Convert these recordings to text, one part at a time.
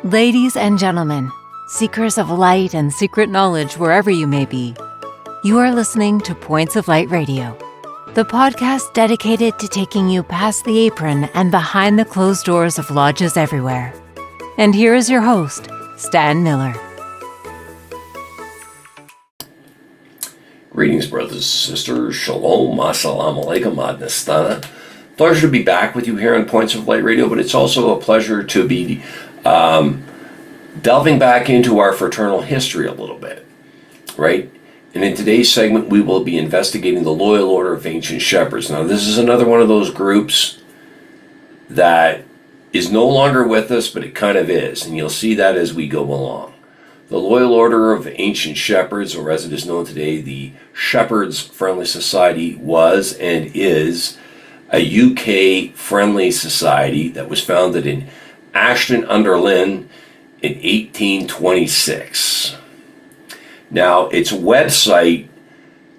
Ladies and gentlemen, seekers of light and secret knowledge wherever you may be, you are listening to Points of Light Radio, the podcast dedicated to taking you past the apron and behind the closed doors of lodges everywhere. And here is your host, Stan Miller. Greetings, brothers and sisters. Shalom, assalamu alaikum, ad nastana. Pleasure to be back with you here on Points of Light Radio, but it's also a pleasure to be delving back into our fraternal history a little bit, right? And in today's segment, we will be investigating the Loyal Order of Ancient Shepherds. Now, this is another one of those groups that is no longer with us, but it kind of is, and you'll see that as we go along. The Loyal Order of Ancient Shepherds, or as it is known today, the Shepherds Friendly Society, was and is a UK-friendly society that was founded in Ashton-under-Lyne in 1826. Now, its website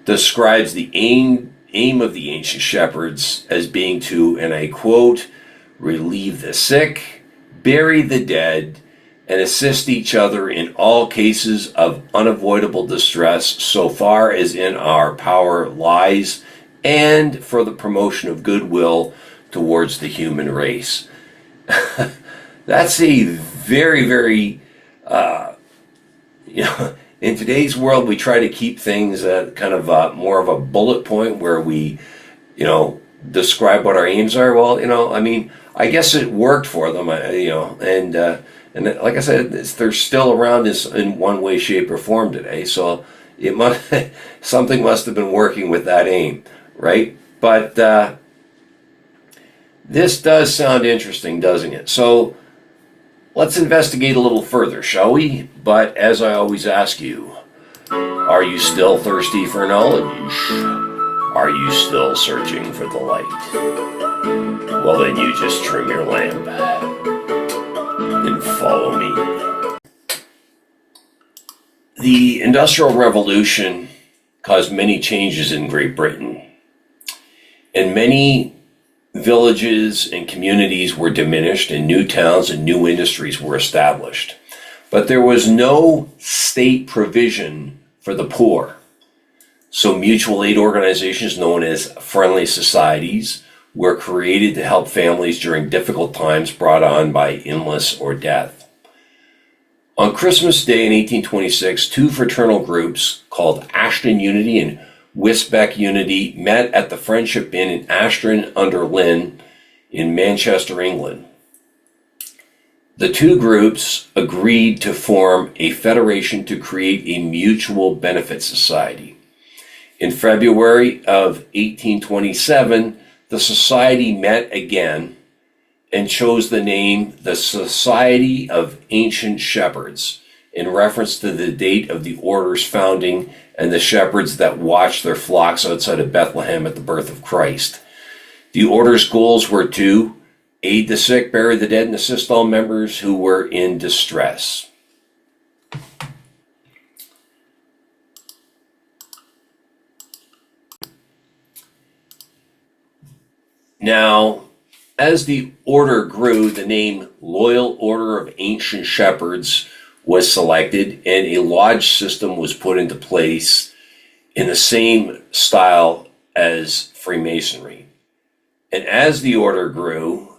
describes the aim of the ancient shepherds as being to, and I quote, relieve the sick, bury the dead, and assist each other in all cases of unavoidable distress so far as in our power lies, and for the promotion of goodwill towards the human race. That's a very, very, in today's world, we try to keep things at kind of more of a bullet point where we, describe what our aims are. Well, I guess it worked for them, and like I said, they're still around in one way, shape, or form today. So something must have been working with that aim, right? But this does sound interesting, doesn't it? So let's investigate a little further, shall we? But as I always ask you, are you still thirsty for knowledge? Are you still searching for the light? Well, then you just trim your lamp and follow me. The Industrial Revolution caused many changes in Great Britain, and many villages and communities were diminished, and new towns and new industries were established. But there was no state provision for the poor. So mutual aid organizations known as friendly societies were created to help families during difficult times brought on by illness or death. On Christmas Day in 1826, two fraternal groups called Ashton Unity and Wisbeck Unity met at the Friendship Inn in Ashton-under-Lyne in Manchester, England. The two groups agreed to form a federation to create a mutual benefit society. In February of 1827, the society met again and chose the name the Society of Ancient Shepherds in reference to the date of the order's founding and the shepherds that watched their flocks outside of Bethlehem at the birth of Christ. The order's goals were to aid the sick, bury the dead, and assist all members who were in distress. Now, as the order grew, the name Loyal Order of Ancient Shepherds was selected, and a lodge system was put into place in the same style as Freemasonry. And as the order grew,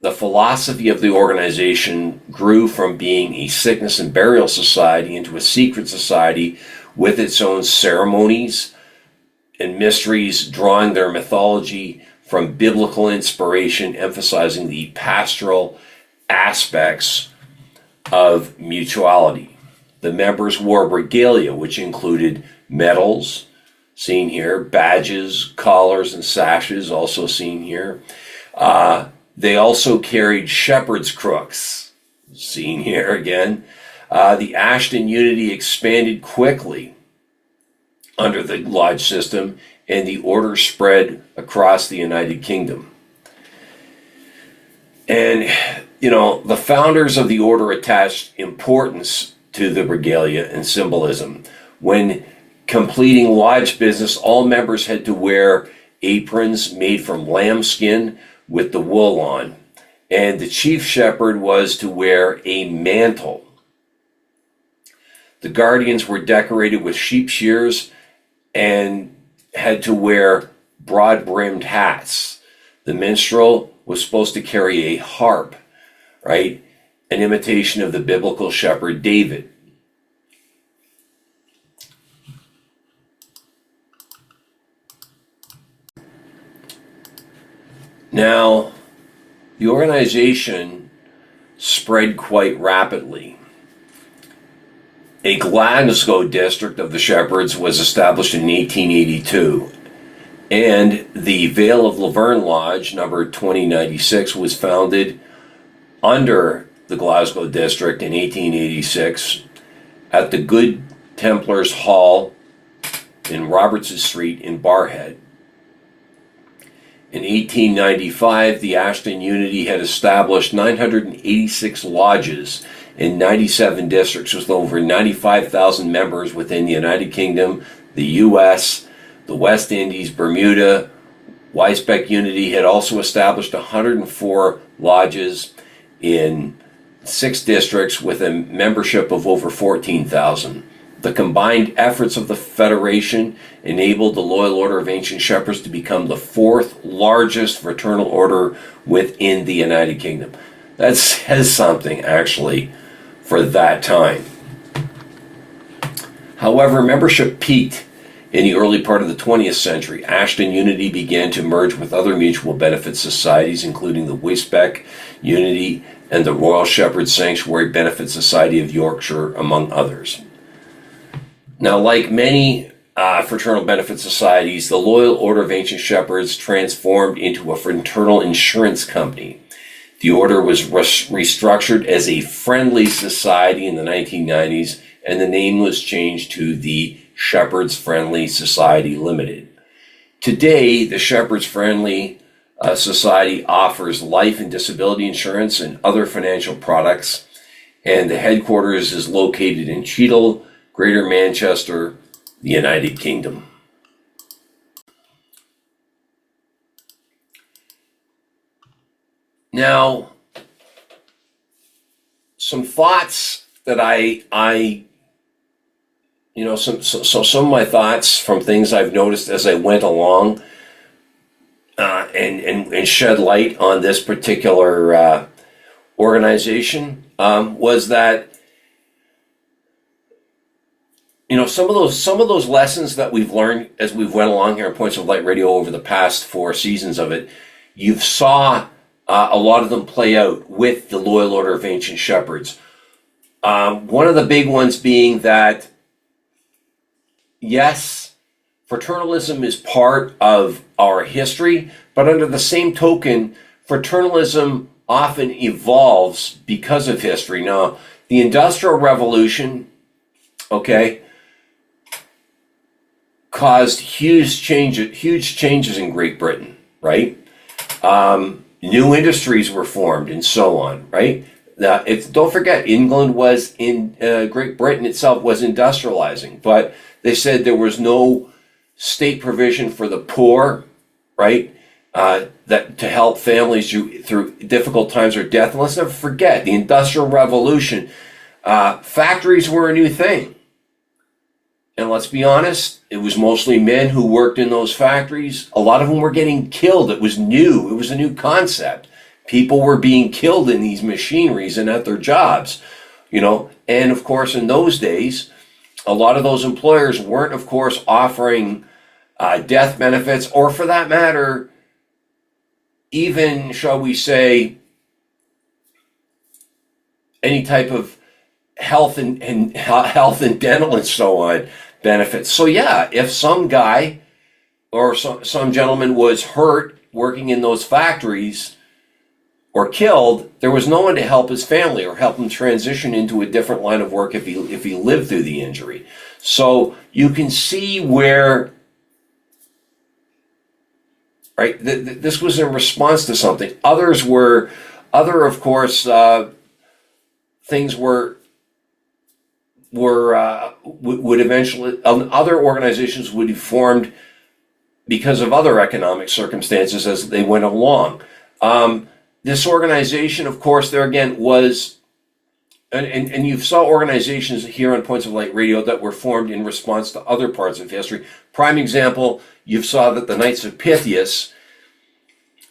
the philosophy of the organization grew from being a sickness and burial society into a secret society with its own ceremonies and mysteries, drawing their mythology from biblical inspiration, emphasizing the pastoral aspects of mutuality. The members wore regalia, which included medals, seen here, badges, collars, and sashes, also seen here. They also carried shepherd's crooks, seen here again. The Ashton Unity expanded quickly under the lodge system, and the order spread across the United Kingdom. And, the founders of the order attached importance to the regalia and symbolism. When completing lodge business, all members had to wear aprons made from lambskin with the wool on. and the chief shepherd was to wear a mantle. The guardians were decorated with sheep shears and had to wear broad-brimmed hats. The minstrel was supposed to carry a harp, right? An imitation of the biblical shepherd David. Now, the organization spread quite rapidly. A Glasgow district of the Shepherds was established in 1882, and the Vale of Laverne Lodge, number 2096, was founded under the Glasgow district in 1886 at the Good Templars Hall in Robertson Street in Barrhead. In 1895, the Ashton Unity had established 986 lodges in 97 districts with over 95,000 members within the United Kingdom, the US, the West Indies, Bermuda. Weisbeck Unity had also established 104 lodges in 6 districts with a membership of over 14,000. The combined efforts of the Federation enabled the Loyal Order of Ancient Shepherds to become the 4th largest fraternal order within the United Kingdom. That says something, actually, for that time. However, membership peaked in the early part of the 20th century. Ashton Unity began to merge with other mutual benefit societies, including the Weisbeck Unity and the Royal Shepherd Sanctuary Benefit Society of Yorkshire, among others. Now, like many fraternal benefit societies, the Loyal Order of Ancient Shepherds transformed into a fraternal insurance company. The order was restructured as a friendly society in the 1990s, and the name was changed to the Shepherds Friendly Society Limited. Today, the Shepherds Friendly Society offers life and disability insurance and other financial products, and the headquarters is located in Cheadle, Greater Manchester, the United Kingdom. Now, some thoughts that some of my thoughts from things I've noticed as I went along and shed light on this particular organization was that some of those lessons that we've learned as we've went along here on Points of Light Radio over the past 4 seasons of it, you've saw a lot of them play out with the Loyal Order of Ancient Shepherds. One of the big ones being that, yes, fraternalism is part of our history, but under the same token, fraternalism often evolves because of history. Now, the Industrial Revolution, caused huge changes in Great Britain, right? New industries were formed and so on, right? Don't forget, England was Great Britain itself was industrializing, but they said there was no state provision for the poor, right? That to help families through difficult times or death. And let's never forget, the Industrial Revolution, factories were a new thing. And let's be honest, it was mostly men who worked in those factories. A lot of them were getting killed. It was new. It was a new concept. People were being killed in these machineries and at their jobs, And of course, in those days, a lot of those employers weren't, of course, offering death benefits, or for that matter, even, shall we say, any type of health and dental and so on benefits. So yeah, if some guy or some gentleman was hurt working in those factories or killed, there was no one to help his family or help him transition into a different line of work if he lived through the injury. So you can see where, right, this was in response to something. Other of course, things would eventually, other organizations would be formed because of other economic circumstances as they went along. this organization, of course, there again was, and you saw organizations here on Points of Light Radio that were formed in response to other parts of history. Prime example, you saw that the Knights of Pythias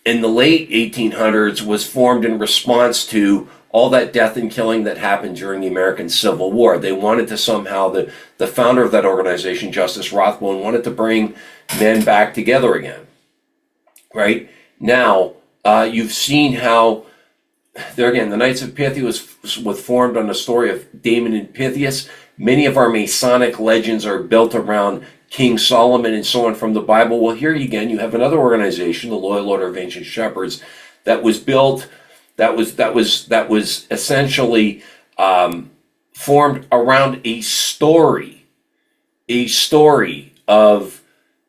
in the late 1800s was formed in response to all that death and killing that happened during the American Civil War. They wanted to somehow, the founder of that organization, Justice Rothbone, wanted to bring men back together again. Right? Now, you've seen how, there again, the Knights of Pythias was formed on the story of Damon and Pythias. Many of our Masonic legends are built around King Solomon and so on from the Bible. Well, here again, you have another organization, the Loyal Order of Ancient Shepherds, that was built, that was essentially formed around a story of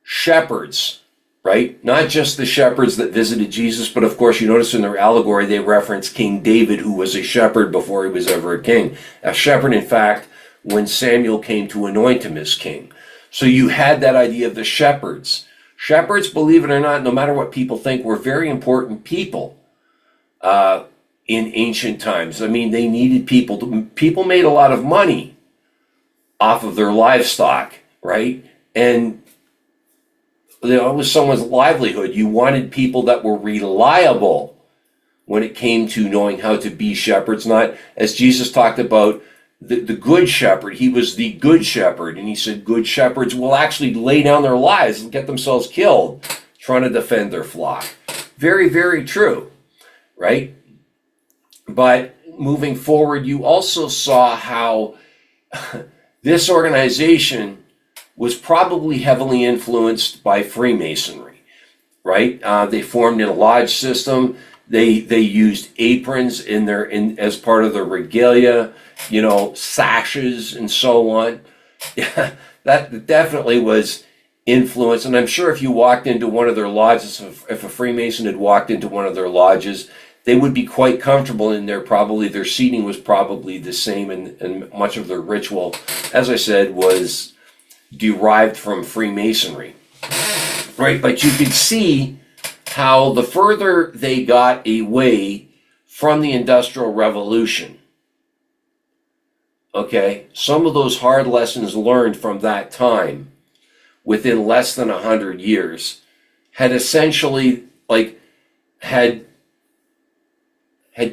shepherds, right? Not just the shepherds that visited Jesus, but of course you notice in their allegory they reference King David, who was a shepherd before he was ever a king. A shepherd, in fact, when Samuel came to anoint him as king. So you had that idea of the shepherds. Shepherds, believe it or not, no matter what people think, were very important people in ancient times. I mean, they needed people. People made a lot of money off of their livestock, right? And it was someone's livelihood. You wanted people that were reliable when it came to knowing how to be shepherds, not, as Jesus talked about, the good shepherd. He was the good shepherd, and he said good shepherds will actually lay down their lives and get themselves killed trying to defend their flock. Very, very true, right? But moving forward, you also saw how this organization was probably heavily influenced by Freemasonry, right? They formed in a lodge system. They used aprons as part of their regalia, sashes and so on. That definitely was influence. And I'm sure if you walked into one of their lodges, if a Freemason had walked into one of their lodges, they would be quite comfortable in there. Probably their seating was probably the same, and much of their ritual, as I said, was derived from Freemasonry, right? But you could see how the further they got away from the Industrial Revolution, okay, some of those hard lessons learned from that time within less than 100 years had essentially had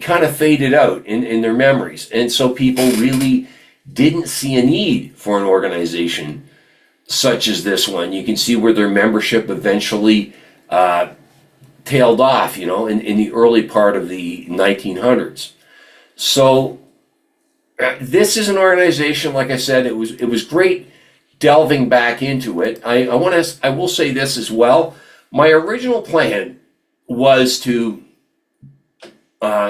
kind of faded out in their memories. And so people really didn't see a need for an organization such as this one. You can see where their membership eventually tailed off, in the early part of the 1900s. So this is an organization, like I said, it was great delving back into it. I will say this as well. My original plan was to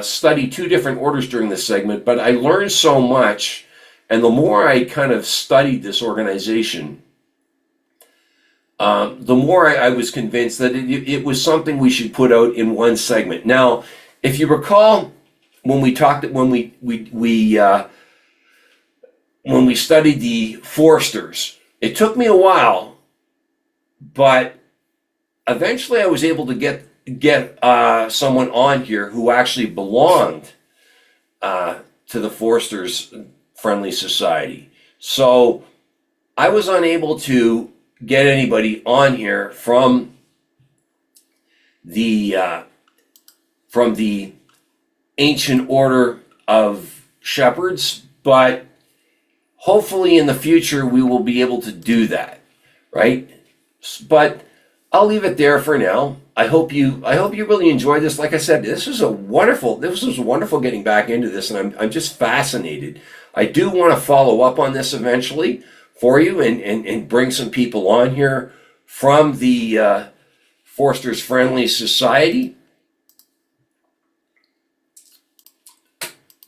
study two different orders during this segment, but I learned so much, and the more I kind of studied this organization, the more I was convinced that it was something we should put out in one segment. Now, if you recall, when we studied the Forsters, it took me a while, but eventually I was able to get someone on here who actually belonged to the Forsters Friendly Society. So I was unable to get anybody on here from the Ancient Order of Shepherds, but hopefully in the future we will be able to do that, right? But I'll leave it there for now. I hope you really enjoyed this. Like I said, this was wonderful getting back into this, and I'm just fascinated. I do want to follow up on this eventually for you and bring some people on here from the Forsters Friendly Society.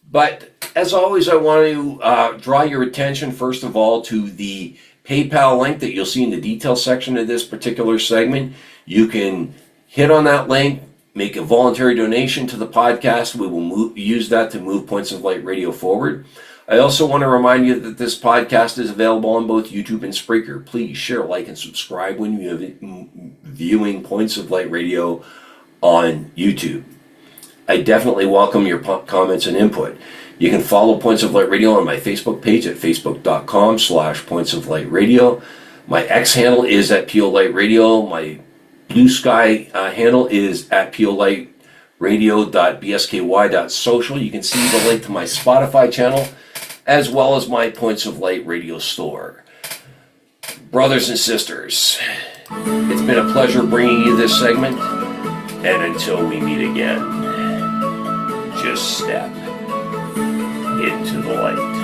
But as always, I want to draw your attention, first of all, to the PayPal link that you'll see in the details section of this particular segment. You can hit on that link, make a voluntary donation to the podcast. We will use that to move Points of Light Radio forward. I also want to remind you that this podcast is available on both YouTube and Spreaker. Please share, like, and subscribe when you're viewing Points of Light Radio on YouTube. I definitely welcome your comments and input. You can follow Points of Light Radio on my Facebook page at facebook.com/Points of Light Radio. My X handle is at PO Light Radio. My Bluesky handle is at POLightRadio.bsky.social. You can see the link to my Spotify channel as well as my Points of Light Radio store. Brothers and sisters, it's been a pleasure bringing you this segment, and until we meet again, just step into the light.